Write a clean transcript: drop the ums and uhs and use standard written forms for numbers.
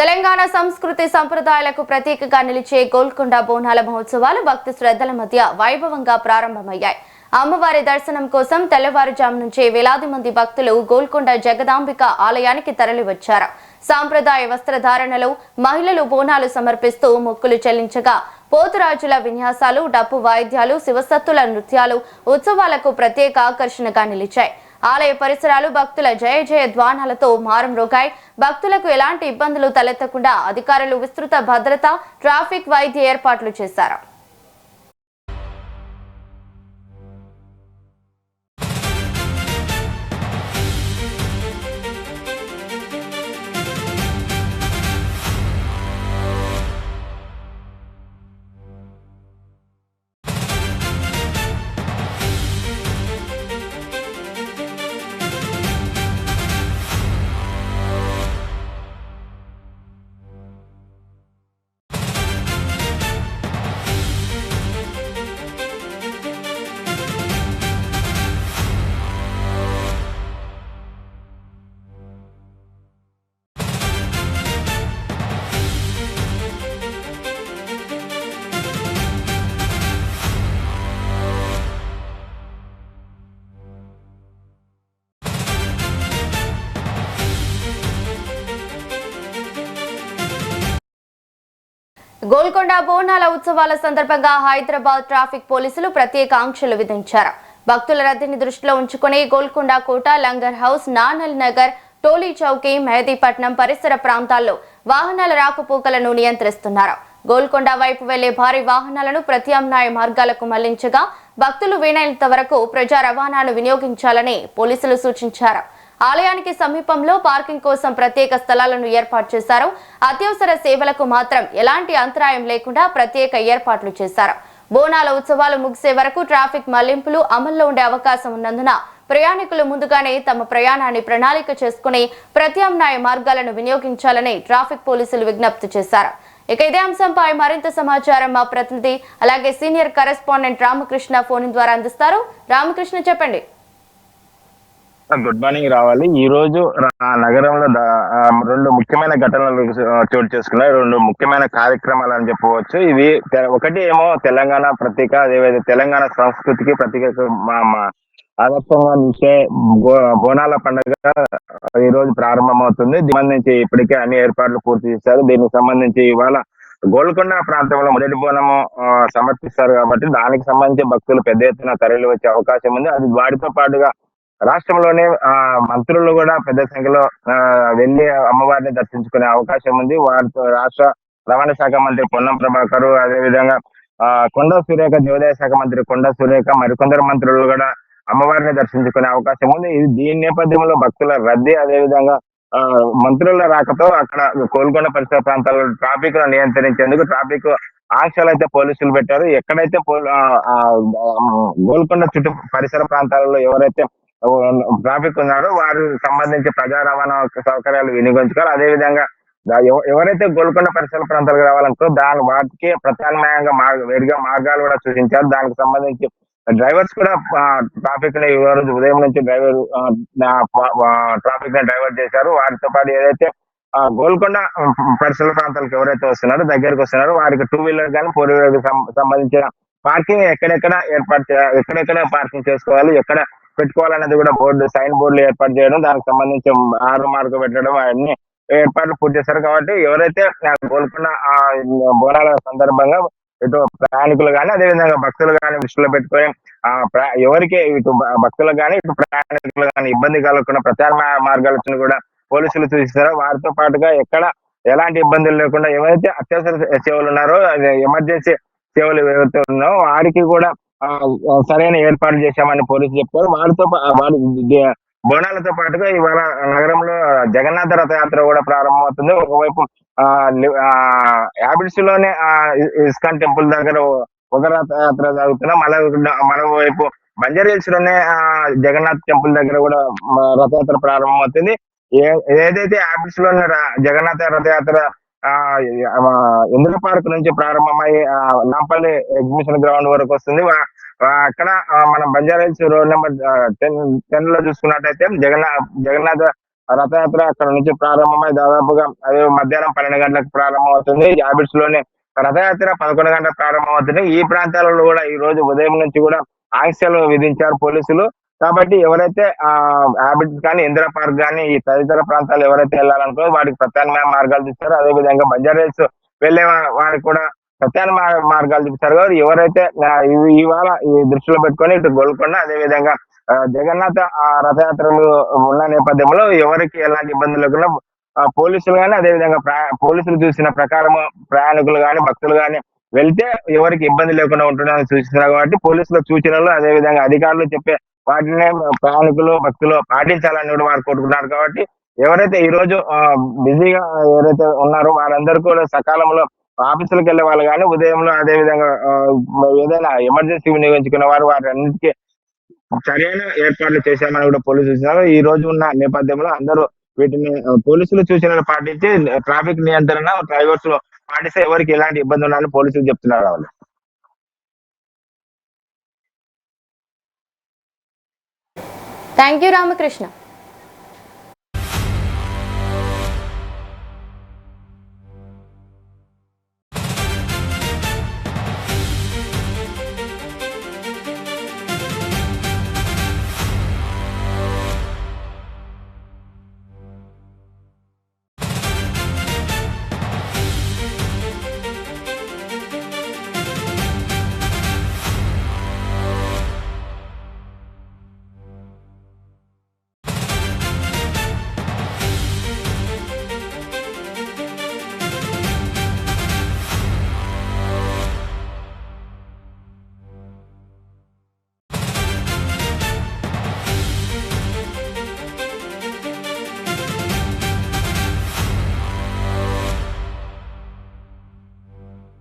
తెలంగాణ సంస్కృతి సంప్రదాయాలకు ప్రతీకగా నిలిచే గోల్కొండ బోనాల మహోత్సవాలు భక్తి శ్రద్ధల మధ్య వైభవంగా ప్రారంభమయ్యాయి. అమ్మవారి దర్శనం కోసం తెల్లవారుజాము నుంచే వేలాది మంది భక్తులు గోల్కొండ జగదాంబిక ఆలయానికి తరలివచ్చారు. సాంప్రదాయ వస్త్రధారణలో మహిళలు బోనాలు సమర్పిస్తూ మొక్కులు చెల్లించగా పోతురాజుల విన్యాసాలు, డప్పు వాయిద్యాలు, శివసత్తుల నృత్యాలు ఉత్సవాలకు ప్రత్యేక ఆకర్షణగా నిలిచాయి. ఆలయ పరిసరాలు భక్తుల జయ జయ ధ్వానాలతో మారుమ్రోగాయి. భక్తులకు ఎలాంటి ఇబ్బందులు తలెత్తకుండా అధికారులు విస్తృత భద్రత, ట్రాఫిక్ వైద్య ఏర్పాట్లు చేశారు. గోల్కొండ బోనాల ఉత్సవాల సందర్భంగా హైదరాబాద్ ట్రాఫిక్ పోలీసులు ప్రత్యేక ఆంక్షలు విధించారు. భక్తుల రద్దీని దృష్టిలో ఉంచుకుని గోల్కొండ కోట, లంగర్ హౌస్, నానల్ నగర్, టోలీ చౌకీ, మెహదీపట్నం పరిసర ప్రాంతాల్లో వాహనాల రాకపోకలను నియంత్రిస్తున్నారు. గోల్కొండ వైపు వెళ్లే భారీ వాహనాలను ప్రత్యామ్నాయ మార్గాలకు మళ్లించగా భక్తులు వీలైనంత వరకు ప్రజా రవాణాను వినియోగించాలని పోలీసులు సూచించారు. ఆలయానికి సమీపంలో పార్కింగ్ కోసం ప్రత్యేక స్థలాలను ఏర్పాటు చేశారు. అత్యవసర సేవలకు మాత్రం ఎలాంటి అంతరాయం లేకుండా ప్రత్యేక ఏర్పాట్లు చేశారు. బోనాల ఉత్సవాలు ముగిసే వరకు ట్రాఫిక్ మళ్లింపులు అమల్లో ఉండే అవకాశం ఉన్నందున ప్రయాణికులు ముందుగానే తమ ప్రయాణాన్ని ప్రణాళిక చేసుకుని ప్రత్యామ్నాయ మార్గాలను వినియోగించాలని ట్రాఫిక్ పోలీసులు విజ్ఞప్తి చేశారు. ఇక ఇదే అంశంపై మరింత సమాచారం మా ప్రతినిధి అలాగే సీనియర్ కరెస్పాండెంట్ రామకృష్ణ ఫోన్ ద్వారా అందిస్తారు. రామకృష్ణ, చెప్పండి. Good morning. రావాలి. ఈ రోజు నగరంలో రెండు ముఖ్యమైన ఘటనలు చోటు చేసుకున్నాయి. రెండు ముఖ్యమైన కార్యక్రమాలు అని చెప్పవచ్చు. ఇవి ఒకటి ఏమో తెలంగాణ ప్రతీక, అదేవిధంగా తెలంగాణ సంస్కృతికి ప్రతీక ఆదర్శంగా నిలిచే బోనాల పండుగ ఈ రోజు ప్రారంభమవుతుంది. దీనికి సంబంధించి ఇప్పటికే అన్ని ఏర్పాట్లు పూర్తి చేశారు. దీనికి సంబంధించి ఇవాళ గోల్కొండ ప్రాంతంలో మొదటి బోనము సమర్పిస్తారు కాబట్టి దానికి సంబంధించి భక్తులు పెద్ద ఎత్తున తరలి వచ్చే అవకాశం ఉంది. అది వాటితో పాటుగా రాష్ట్రంలోనే మంత్రులు కూడా పెద్ద సంఖ్యలో వెళ్లి అమ్మవారిని దర్శించుకునే అవకాశం ఉంది. వారితో రాష్ట్ర రవాణా శాఖ మంత్రి పొన్నం ప్రభాకర్, అదేవిధంగా కొండా సురేఖ, దేవాదాయ శాఖ మంత్రి కొండా సురేఖ, మరికొందరు మంత్రులు కూడా అమ్మవారిని దర్శించుకునే అవకాశం ఉంది. దీని నేపథ్యంలో భక్తుల రద్దీ, అదేవిధంగా మంత్రుల రాకతో అక్కడ గోల్కొండ పరిసర ప్రాంతాల్లో ట్రాఫిక్ ను నియంత్రించేందుకు ట్రాఫిక్ ఆంక్షలు అయితే పోలీసులు పెట్టారు. ఎక్కడైతే గోల్కొండ చుట్టూ పరిసర ప్రాంతాలలో ఎవరైతే ట్రాఫిక్ ఉన్నారో వారు సంబంధించి ప్రజా రవాణా సౌకర్యాలు వినియోగించుకోవాలి. అదేవిధంగా ఎవరైతే గోల్కొండ పరిసర ప్రాంతాలకు రావాలనుకో వాటికి ప్రత్యామ్నాయంగా వేరుగా మార్గాలు కూడా సూచించారు. దానికి సంబంధించి డ్రైవర్స్ కూడా ట్రాఫిక్ ని రోజు ఉదయం నుంచి ట్రాఫిక్ ని డైవర్ట్ చేశారు. వాటితో పాటు ఏదైతే గోల్కొండ పరిసర ప్రాంతాలకు ఎవరైతే వస్తున్నారో దగ్గరకు వస్తున్నారో వారికి 2 వీలర్ కానీ 4 వీలర్ సంబంధించిన పార్కింగ్ ఎక్కడెక్కడ పార్కింగ్ చేసుకోవాలి, ఎక్కడ పెట్టుకోవాలనేది కూడా సైన్ బోర్డులు ఏర్పాటు చేయడం, దానికి సంబంధించి 6 మార్కు పెట్టడం, అవన్నీ ఏర్పాట్లు పూర్తి చేశారు. కాబట్టి ఎవరైతే గోల్కొండ బోనాల సందర్భంగా ఇటు ప్రయాణికులు కానీ అదేవిధంగా భక్తులు కానీ దృష్టిలో పెట్టుకొని ఎవరికి ఇటు భక్తులకు కానీ ఇటు ప్రయాణికులు కానీ ఇబ్బంది కలగకుండా ప్రత్యామ్నాయ మార్గాలను కూడా పోలీసులు సూచిస్తారు. వారితో పాటుగా ఎలాంటి ఇబ్బందులు లేకుండా ఎవరైతే అత్యవసర సేవలు ఉన్నారో, ఎమర్జెన్సీ సేవలు ఎవరైతే ఉన్నారో వారికి కూడా సరైన ఏర్పాటు చేశామని పోలీసులు చెప్పారు. బోనాలతో పాటుగా ఇవాళ నగరంలో జగన్నాథ రథయాత్ర కూడా ప్రారంభమవుతుంది. ఒకవైపు హ్యాబిట్స్ లోనే ఇస్కాన్ టెంపుల్ దగ్గర ఒక రథయాత్ర జరుగుతున్నా, మరోవైపు బంజారాహిల్స్ లోనే జగన్నాథ్ టెంపుల్ దగ్గర కూడా రథయాత్ర ప్రారంభమవుతుంది. ఏదైతే హ్యాబిట్స్ లోనే జగన్నాథ రథయాత్ర ఇంద్ర పార్క్ నుంచి ప్రారంభమై నాంపల్లి ఎగ్జిబిషన్ గ్రౌండ్ వరకు వస్తుంది. అక్కడ మనం బంజారాహిల్స్ రోడ్ నెంబర్ 10 లో చూసుకున్నట్టయితే జగన్నాథ రథయాత్ర అక్కడ నుంచి ప్రారంభమై దాదాపుగా అదే మధ్యాహ్నం 12 గంటలకు ప్రారంభం అవుతుంది. హ్యాబిట్స్ లోనే రథయాత్ర 11 గంటలకు ప్రారంభం అవుతుంది. ఈ ప్రాంతాలలో కూడా ఈ రోజు ఉదయం నుంచి కూడా ఆంక్షలు విధించారు పోలీసులు. కాబట్టి ఎవరైతే హ్యాబిట్స్ కానీ, ఇందిరా పార్క్ కానీ, ఈ తదితర ప్రాంతాలు ఎవరైతే వెళ్ళాలనుకో వాటికి ప్రత్యామ్నాయ మార్గాలు చూస్తారు. అదే విధంగా బంజారాహిల్స్ వెళ్లే వారికి కూడా ప్రత్యామ్నాయ మార్గాలు చూపిస్తారు. కాబట్టి ఎవరైతే ఇవాళ ఈ దృష్టిలో పెట్టుకొని ఇటు గోల్కొండ అదే విధంగా జగన్నాథ రథయాత్రలు ఉన్న నేపథ్యంలో ఎవరికి ఎలాంటి ఇబ్బందులు లేకుండా పోలీసులు కానీ అదే విధంగా పోలీసులు చూసిన ప్రకారం ప్రయాణికులు కానీ భక్తులు కానీ వెళ్తే ఎవరికి ఇబ్బంది లేకుండా ఉంటుందని సూచిస్తున్నారు. కాబట్టి పోలీసుల సూచనలు అదే విధంగా అధికారులు చెప్పే వాటినే ప్రయాణికులు భక్తులు పాటించాలని కూడా వారు కోరుకున్నారు. కాబట్టి ఎవరైతే ఈ రోజు బిజీగా ఎవరైతే ఉన్నారో వారందరూ కూడా సకాలంలో ఆఫీసులకు వెళ్లే వాళ్ళు కానీ ఉదయంలో అదే విధంగా ఏదైనా ఎమర్జెన్సీ వినియోగించుకున్న వారు వారి అన్నిటికీ సరైన ఏర్పాట్లు చేశామని కూడా పోలీసులు ఇచ్చినారు. ఈ రోజు ఉన్న నేపథ్యంలో అందరూ వీటిని పోలీసులు సూచనలు పాటించి ట్రాఫిక్ నియంత్రణ డ్రైవర్స్ పాటిస్తే ఎవరికి ఎలాంటి ఇబ్బంది ఉండాలని పోలీసులు చెప్తున్నారు. వాళ్ళు థ్యాంక్ యూ రామకృష్ణ.